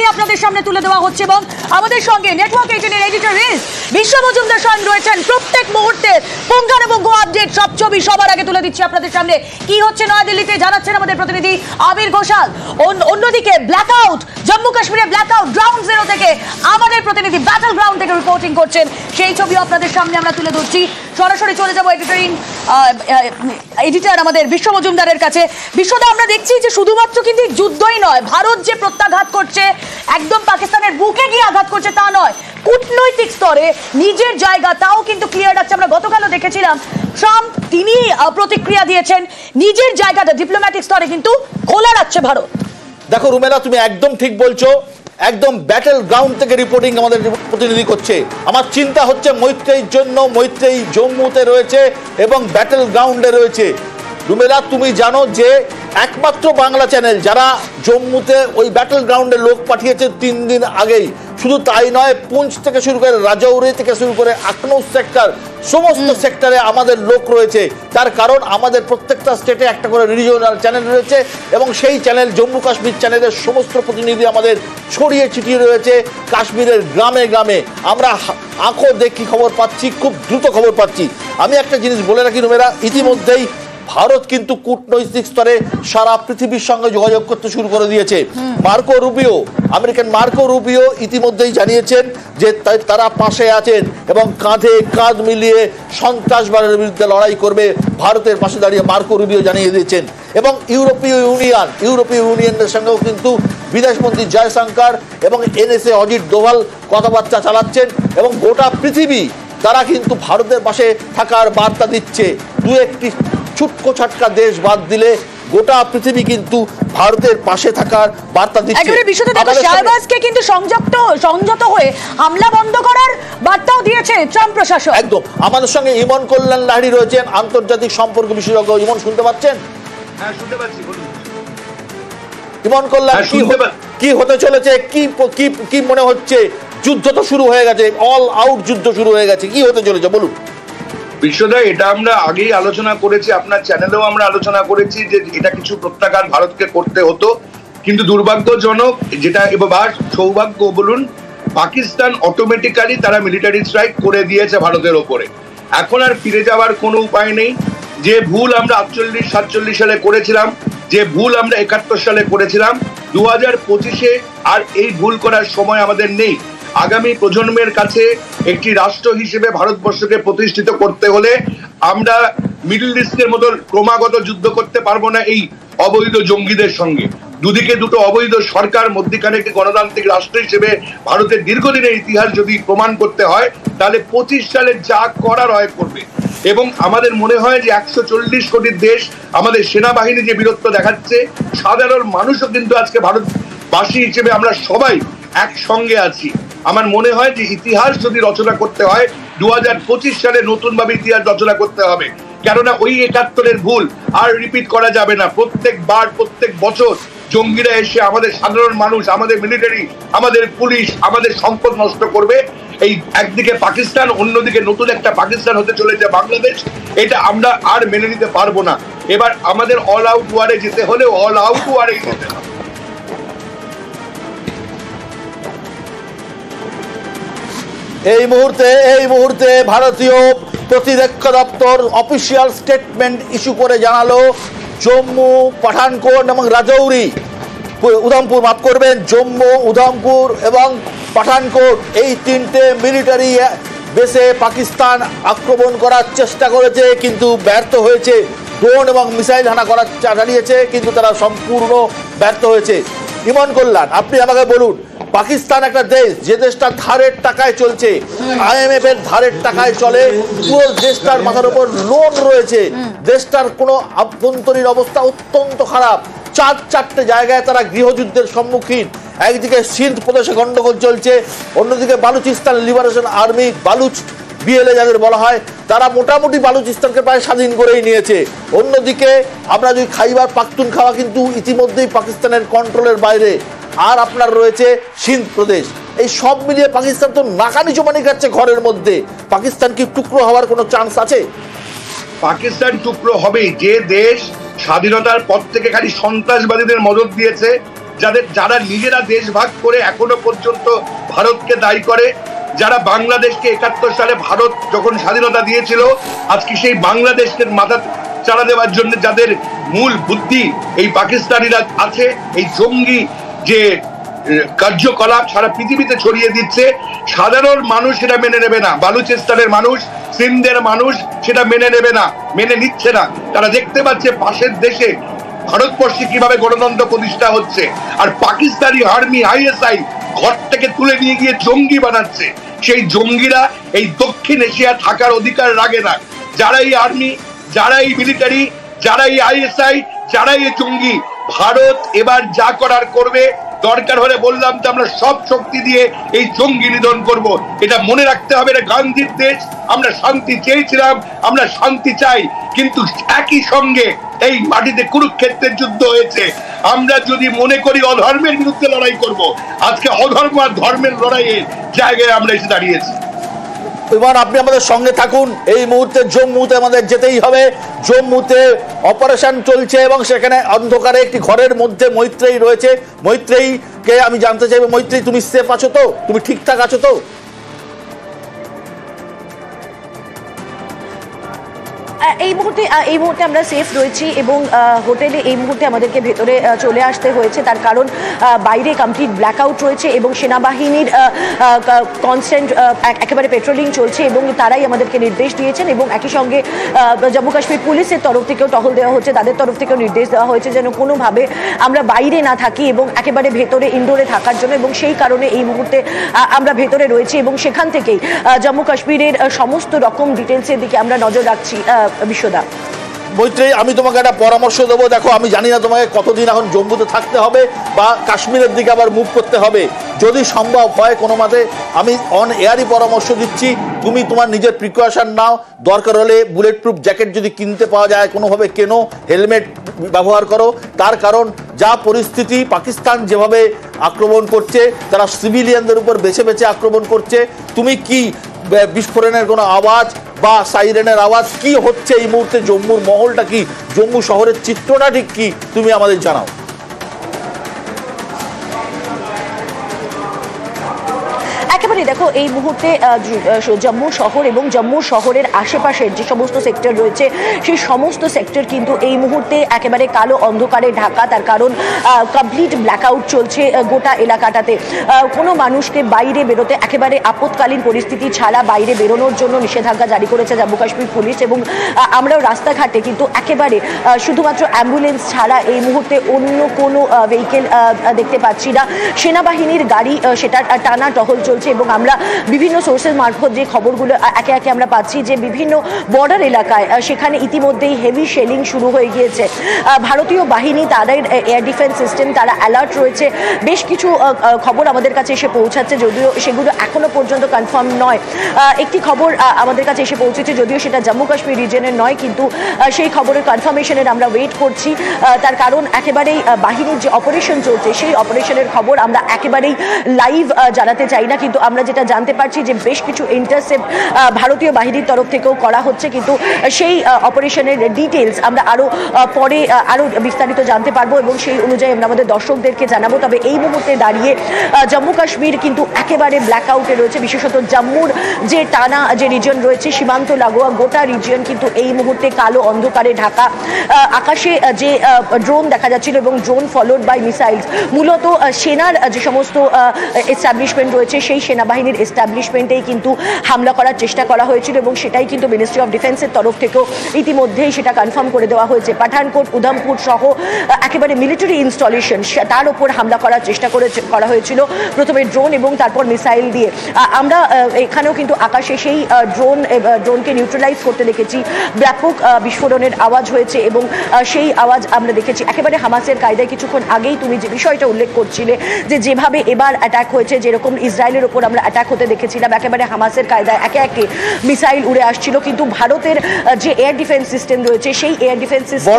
নিয়ে আপনাদের সামনে তুলে দেওয়া হচ্ছে এবং আমাদের সঙ্গে নেটওয়ার্ক 18 এর এডিটর বিশ্ব মজুমদার স্বয়ং রয়েছেন। প্রত্যেক মুহূর্তের পুঙ্খানুপুঙ্খ আপডেট, সব ছবি সবার আগে তুলে দিচ্ছি আপনাদের সামনে। কি হচ্ছে নয়াদিল্লিতে জানাচ্ছেন আমাদের প্রতিনিধি আবির ঘোষাল। অন্যদিকে ব্ল্যাকআউট, জম্মু কাশ্মীরে ব্ল্যাকআউট, গ্রাউন্ড জিরো থেকে আমাদের প্রতিনিধি ব্যাটল গ্রাউন্ড থেকে রিপোর্টিং করছেন। সেই ছবিও আপনাদের সামনে আমরা তুলে ধরছি। সরাসরি চলে যাবো এডিটর আমাদের বিশ্ব মজুমদারের কাছে। বিশ্বদা, আমরা দেখছি যে শুধুমাত্র কিন্তু যুদ্ধই নয়, ভারত যে প্রত্যাঘাত করছে, একদম পাকিস্তানের বুকে গিয়ে আঘাত করছে তা নয়, কূটনৈতিক স্তরে নিজের জায়গা তাও কিন্তু ক্লিয়ার রাখছে। আমরা গতকালও দেখেছিলাম ট্রাম্প তিনি প্রতিক্রিয়া দিয়েছেন, নিজের জায়গাটা ডিপ্লোম্যাটিক স্তরে কিন্তু খোলা রাখছে ভারত। দেখো রুমেলা, তুমি একদম ঠিক বলছো। একদম ব্যাটেল গ্রাউন্ড থেকে রিপোর্টিং আমাদের প্রতিনিধি করছে। আমার চিন্তা হচ্ছে মৈত্রেয়ীর জন্য, মৈত্রেয়ী জম্মুতে রয়েছে এবং ব্যাটেল গ্রাউন্ডে রয়েছে। রুমেলা, তুমি জানো যে একমাত্র বাংলা চ্যানেল যারা জম্মুতে ওই ব্যাটেল গ্রাউন্ডে লোক পাঠিয়েছে 3 দিন আগেই। শুধু তাই নয়, পুঞ্চ থেকে শুরু করে রাজৌরি থেকে শুরু করে আখনৌর সেক্টর, সমস্ত সেক্টরে আমাদের লোক রয়েছে। তার কারণ আমাদের প্রত্যেকটা স্টেটে একটা করে রিজিওনাল চ্যানেল রয়েছে এবং সেই চ্যানেল জম্মু কাশ্মীর চ্যানেলের সমস্ত প্রতিনিধি আমাদের ছড়িয়ে ছিটিয়ে রয়েছে কাশ্মীরের গ্রামে গ্রামে। আমরা আঁখো দেখি খবর পাচ্ছি, খুব দ্রুত খবর পাচ্ছি। আমি একটা জিনিস বলে রাখি রুমেরা, ইতিমধ্যেই ভারত কিন্তু কূটনৈতিক স্তরে সারা পৃথিবীর সঙ্গে যোগাযোগ করতে শুরু করে দিয়েছে। আমেরিকান মার্কো রুবিও ইতিমধ্যেই জানিয়েছেন যে তারা পাশে আছেন এবং কাঁধে কাঁধ মিলিয়ে সন্ত্রাসবাদের বিরুদ্ধে লড়াই করবে। ভারতের পাশে দাঁড়িয়ে মার্কো রুবিও জানিয়ে দিয়েছেন। এবং ইউরোপীয় ইউনিয়নের সঙ্গেও কিন্তু বিদেশমন্ত্রী জয়শঙ্কর এবং NSA অজিত ডোভাল কথাবার্তা চালাচ্ছেন এবং গোটা পৃথিবী তারা কিন্তু ভারতের পাশে থাকার বার্তা দিচ্ছে। দু একটি ছুটকো ছাটকা দেশ বাদ দিলে গোটা পৃথিবী কিন্তু ভারতের পাশে থাকার বার্তা দিচ্ছে। শাহবাজকে কিন্তু সংযত হয়ে হামলা বন্ধ করার বার্তাও দিয়েছে ট্রাম্প প্রশাসন। একদম। আমাদের সঙ্গে ইমন কল্যাণ লাহিড়ী রয়েছেন, আন্তর্জাতিক সম্পর্ক বিশেষজ্ঞ। ইমন, শুনতে পাচ্ছেন? হ্যাঁ, শুনতে পাচ্ছি, বলুন। ইমন কল্যাণ, কি হতে চলেছে, কি মনে হচ্ছে? যুদ্ধ তো শুরু হয়ে গেছে, অল আউট যুদ্ধ শুরু হয়ে গেছে, কি হতে চলেছে বলুন। বিশ্বদা, এটা আমরা আগেই আলোচনা করেছি, আপনার চ্যানেলেও আমরা আলোচনা করেছি যে এটা কিছু প্রত্যাঘাত ভারতকে করতে হতো, কিন্তু দুর্ভাগ্যজনক যেটা এবার সৌভাগ্য বলুন, পাকিস্তান অটোমেটিক্যালি তারা মিলিটারি স্ট্রাইক করে দিয়েছে ভারতের ওপরে। এখন আর ফিরে যাওয়ার কোনো উপায় নেই। যে ভুল আমরা 48-47 সালে করেছিলাম, যে ভুল আমরা 71 সালে করেছিলাম, 2025-এ আর এই ভুল করার সময় আমাদের নেই। আগামী প্রজন্মের কাছে একটি রাষ্ট্র হিসেবে ভারতবর্ষকে প্রতিষ্ঠিত করতে হলে আমরা মিডল ইস্টের মতো ক্রমাগত যুদ্ধ করতে পারবো না এই অবৈধ জঙ্গিদের সঙ্গে। দুদিকে দুটো অবৈধ সরকার, মধ্যখানে একটি গণতান্ত্রিক রাষ্ট্র হিসেবে ভারতের দীর্ঘদিনের ইতিহাস যদি প্রমাণ করতে হয়, তাহলে 25 সালে যা করার হয় করবে। এবং আমাদের মনে হয় যে 140 কোটির দেশ, আমাদের সেনাবাহিনী যে বীরত্ব দেখাচ্ছে, সাধারণ মানুষও কিন্তু আজকে ভারতবাসী হিসেবে আমরা সবাই একসঙ্গে আছি। আমার মনে হয় যে ইতিহাস যদি রচনা করতে হয়, 2025 সালে নতুন ভাবে ইতিহাস রচনা করতে হবে। কেননা ওই 71-এর ভুল আর রিপিট করা যাবে না। প্রত্যেক বছর জঙ্গিরা এসে আমাদের সাধারণ মানুষ, আমাদের মিলিটারি, আমাদের পুলিশ, আমাদের সম্পদ নষ্ট করবে। এই একদিকে পাকিস্তান, অন্যদিকে নতুন একটা পাকিস্তান হতে চলেছে বাংলাদেশ। এটা আমরা আর মেনে নিতে পারবো না। এবার আমাদের অল আউট ওয়ারে যেতে হলে অল আউট ওয়ারেই যেতে হবে। এই মুহূর্তে ভারতীয় প্রতিরক্ষা দপ্তর অফিসিয়াল স্টেটমেন্ট ইস্যু করে জানালো, জম্মু, পাঠানকোট এবং রাজৌরি, উধমপুর, মাফ করবেন, জম্মু, উধমপুর এবং পাঠানকোট, এই 3টে মিলিটারি বেসে পাকিস্তান আক্রমণ করার চেষ্টা করেছে কিন্তু ব্যর্থ হয়েছে। ড্রোন এবং মিসাইল হানা করার চালিয়েছে কিন্তু তারা সম্পূর্ণ ব্যর্থ হয়েছে। ইমন কল্যাণ, আপনি আমাকে বলুন, পাকিস্তান একটা দেশ, যে দেশটা ধারের টাকায় চলছে, IMF এর ধারের টাকায় চলে, পুরো দেশটার মাথার উপর লোন রয়েছে, দেশটার কোনো আভ্যন্তরীণ অবস্থা অত্যন্ত খারাপ, 4-4টে জায়গায় তারা গৃহযুদ্ধের সম্মুখীন। একদিকে সিন্ধ প্রদেশে গন্ডগোল চলছে, অন্যদিকে Balochistan liberation army, Baloch BLA যাদের বলা হয়, তারা মোটামুটি বালুচিস্তানকে প্রায় স্বাধীন করেই নিয়েছে। অন্যদিকে আমরা যদি খাইবার পাখতুনখাওয়া কিন্তু ইতিমধ্যেই পাকিস্তানের কন্ট্রোলের বাইরে। আর আপনার রয়েছে সিন্ধ প্রদেশ। এই সব মিলিয়ে পাকিস্তান তো নাকানি চুমানি খাচ্ছে ঘরের মধ্যে। পাকিস্তান কি টুকরো হওয়ার কোনো চান্স আছে? পাকিস্তান টুকরো হবেই। যে দেশ স্বাধীনতার পর থেকে খালি সন্ত্রাসবাদীদের মদত দিয়েছে, যারা নিজেরা দেশ ভাগ করে এখনো পর্যন্ত ভারতকে দায়ী করে, যারা বাংলাদেশকে 71 সালে ভারত যখন স্বাধীনতা দিয়েছিল আজকে সেই বাংলাদেশকে মাথা চাড়া দেওয়ার জন্য যাদের মূল বুদ্ধি এই পাকিস্তানিরা আছে, এই জঙ্গি যে কার্যকলাপ সারা পৃথিবীতে ছড়িয়ে দিচ্ছে, সাধারণ মানুষ সেটা মেনে নেবে না। বালুচিস্তানের মানুষ, সিন্ধের মানুষ সেটা মেনে নেবে না, মেনে নিচ্ছে না। তারা দেখতে পাচ্ছে পাশের দেশে ভারতবর্ষে কিভাবে গণতন্ত্র প্রতিষ্ঠা হচ্ছে, আর পাকিস্তানি আর্মি আইএসআই ঘর থেকে তুলে নিয়ে গিয়ে জঙ্গি বানাচ্ছে। সেই জঙ্গিরা এই দক্ষিণ এশিয়া থাকার অধিকার রাখে না। যারা এই আর্মি, যারা এই মিলিটারি, যারা এই আইএসআই, যারা এই জঙ্গি, ভারত এবার যা করার করবে। দরকার হলে বললাম তো আমরা সব শক্তি দিয়ে এই জঙ্গি নিধন করব। এটা মনে রাখতে হবে, এটা গান্ধীর দেশ। আমরা শান্তি চেয়েছিলাম, আমরা শান্তি চাই, কিন্তু একই সঙ্গে এই মাটিতে কুরুক্ষেত্রের যুদ্ধ হয়েছে। আমরা যদি মনে করি অধর্মের বিরুদ্ধে লড়াই করব, আজকে অধর্ম আর ধর্মের লড়াইয়ের জায়গায় আমরা এসে দাঁড়িয়েছি। এবার আপনি আমাদের সঙ্গে থাকুন। এই মুহূর্তে জম্মুতে আমাদের যেতেই হবে। জম্মুতে অপারেশন চলছে এবং সেখানে অন্ধকারে একটি ঘরের মধ্যে মৈত্রেয়ী রয়েছে। মৈত্রেয়ীকে আমি জানতে চাইবো, মৈত্রেয়ী তুমি সেফ আছো তো? তুমি ঠিকঠাক আছো তো? এই মুহূর্তে আমরা সেফ রয়েছি এবং হোটেলে এই মুহূর্তে আমাদেরকে ভেতরে চলে আসতে হয়েছে। তার কারণ বাইরে কমপ্লিট ব্ল্যাকআউট রয়েছে এবং সেনাবাহিনীর কনস্ট্যান্ট একেবারে পেট্রোলিং চলছে এবং তারাই আমাদেরকে নির্দেশ দিয়েছেন এবং একই সঙ্গে জম্মু কাশ্মীর পুলিশের তরফ থেকেও টহল দেওয়া হচ্ছে, তাদের তরফ থেকেও নির্দেশ দেওয়া হয়েছে যেন কোনোভাবে আমরা বাইরে না থাকি এবং একেবারে ভেতরে ইনডোরে থাকার জন্য, এবং সেই কারণে এই মুহূর্তে আমরা ভেতরে রয়েছি এবং সেখান থেকেই জম্মু কাশ্মীরের সমস্ত রকম ডিটেলসের দিকে আমরা নজর রাখছি। বিশ্বদা, মৈত্রেয়ী, আমি তোমাকে একটা পরামর্শ দেবো। দেখো, আমি জানি না তোমাকে কতদিন এখন জম্মুতে থাকতে হবে বা কাশ্মীরের দিকে আবার মুভ করতে হবে। যদি সম্ভব হয় কোনো মতে, আমি অন এয়ারই পরামর্শ দিচ্ছি, তুমি তোমার নিজের প্রিকশন নাও। দরকার হলে বুলেট প্রুফ জ্যাকেট যদি কিনতে পাওয়া যায় কোনোভাবে কেনো, হেলমেট ব্যবহার করো। তার কারণ যা পরিস্থিতি, পাকিস্তান যেভাবে আক্রমণ করছে, তারা সিভিলিয়ানদের উপর বেছে বেছে আক্রমণ করছে। তুমি কি বিস্ফোরণের কোনো আওয়াজ বা সাইরেনের আওয়াজ কি হচ্ছে এই মুহূর্তে? জম্মুর মহলটা কি, জম্মু শহরের চিত্রটা ঠিক কি, তুমি আমাদের জানাও। একেবারে দেখো, এই মুহূর্তে জম্মু শহর এবং জম্মু শহরের আশেপাশের যে সমস্ত সেক্টর রয়েছে সেই সমস্ত সেক্টর কিন্তু এই মুহূর্তে একেবারে কালো অন্ধকারে ঢাকা। তার কারণ কমপ্লিট ব্ল্যাকআউট চলছে গোটা এলাকাটাতে। কোনো মানুষকে বাইরে বেরোতে, একেবারে আপৎকালীন পরিস্থিতি ছাড়া বাইরে বেরোনোর জন্য নিষেধাজ্ঞা জারি করেছে জম্মু কাশ্মীর পুলিশ এবং আমরাও রাস্তাঘাটে কিন্তু একেবারে শুধুমাত্র অ্যাম্বুলেন্স ছাড়া এই মুহূর্তে অন্য কোনো ভেহিকেল দেখতে পাচ্ছি না। সেনাবাহিনীর গাড়ি সেটা টানা টহল চলছে এবং আমরা বিভিন্ন সোর্সের মারফত যে খবরগুলো একে একে আমরা পাচ্ছি যে বিভিন্ন বর্ডার এলাকায় সেখানে ইতিমধ্যেই হেভি শেলিং শুরু হয়ে গিয়েছে। ভারতীয় বাহিনী, তাদের এয়ার ডিফেন্স সিস্টেম, তারা অ্যালার্ট রয়েছে। বেশ কিছু খবর আমাদের কাছে এসে পৌঁছাচ্ছে, যদিও সেগুলো এখনো পর্যন্ত কনফার্ম নয়। একটি খবর আমাদের কাছে এসে পৌঁছেছে, যদিও সেটা জম্মু কাশ্মীর রিজনের নয়, কিন্তু সেই খবরের কনফার্মেশনের আমরা ওয়েট করছি। তার কারণ একেবারেই বাহিনীর যে অপারেশন চলছে সেই অপারেশনের খবর আমরা একেবারেই লাইভ জানাতে চাই না, কিন্তু আমরা যেটা জানতে পারছি যে বেশ কিছু ইন্টারসেপ্ট ভারতীয় বাহিনীর তরফ থেকেও করা হচ্ছে, কিন্তু সেই অপারেশনের ডিটেলস আমরা পরে আরো বিস্তারিত জানতে পারবো এবং সেই অনুযায়ী আমরা আমাদের দর্শকদেরকে জানাবো। তবে এই মুহূর্তে দাঁড়িয়ে জম্মু কাশ্মীর কিন্তু একেবারে ব্ল্যাকআউটে রয়েছে, বিশেষত জম্মুর যে টানা যে রিজন রয়েছে সীমান্ত লাগোয়া গোটা রিজিয়ন কিন্তু এই মুহূর্তে কালো অন্ধকারে ঢাকা। আকাশে যে ড্রোন দেখা যাচ্ছিল এবং ড্রোন ফলোড বাই মিসাইলস, মূলত সেনার যে সমস্ত এস্টাবলিশমেন্ট রয়েছে সেই সেনাবাহিনীর এস্টাবলিশমেন্টেই কিন্তু হামলা করার চেষ্টা করা হয়েছিল এবং সেটাই কিন্তু মিনিস্ট্রি অফ ডিফেন্সের তরফ থেকেও ইতিমধ্যেই সেটা কনফার্ম করে দেওয়া হয়েছে। পাঠানকোট, উধমপুর সহ একেবারে মিলিটারি ইনস্টলেশন, তার উপর হামলা করার চেষ্টা করা হয়েছিল, প্রথমে ড্রোন এবং তারপর মিসাইল দিয়ে। আমরা এখানেও কিন্তু আকাশে সেই ড্রোনকে নিউট্রালাইজ করতে দেখেছি। ব্যাপক বিস্ফোরণের আওয়াজ হয়েছে এবং সেই আওয়াজ আমরা দেখেছি একেবারে হামাসের কায়দায়। কিছুক্ষণ আগেই তুমি যে বিষয়টা উল্লেখ করছিলে যে যেভাবে এবার অ্যাটাক হয়েছে, যেরকম ইসরায়েলের ওপর আমরা অ্যাটাক হতে দেখেছিলাম একেবারে হামাসের কায়দায় একে একে মিসাইল উড়ে আসছিল, কিন্তু ভারতের যে এয়ার ডিফেন্স সিস্টেম রয়েছে সেই এয়ার ডিফেন্স সিস্টেম